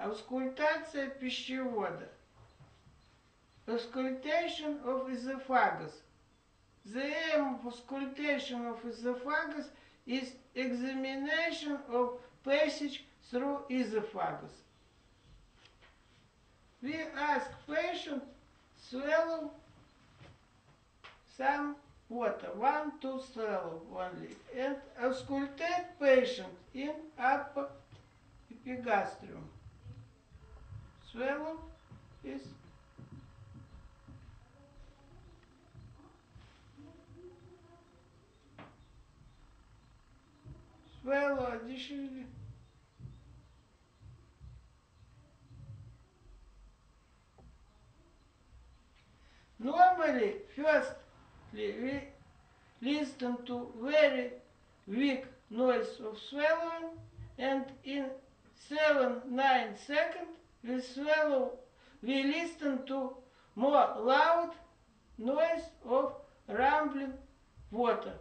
Аускультация пищевода. Auscultation of esophagus. The aim of auscultation of esophagus is examination of passage through esophagus. We ask patient swallow some water, 1-2 swallow only, and auscultate patient in upper epigastrium. Swallow is swallow additionally. Normally, firstly, we listen to very weak noise of swallowing, and in 7-9 seconds we listen to more loud noise of rumbling water.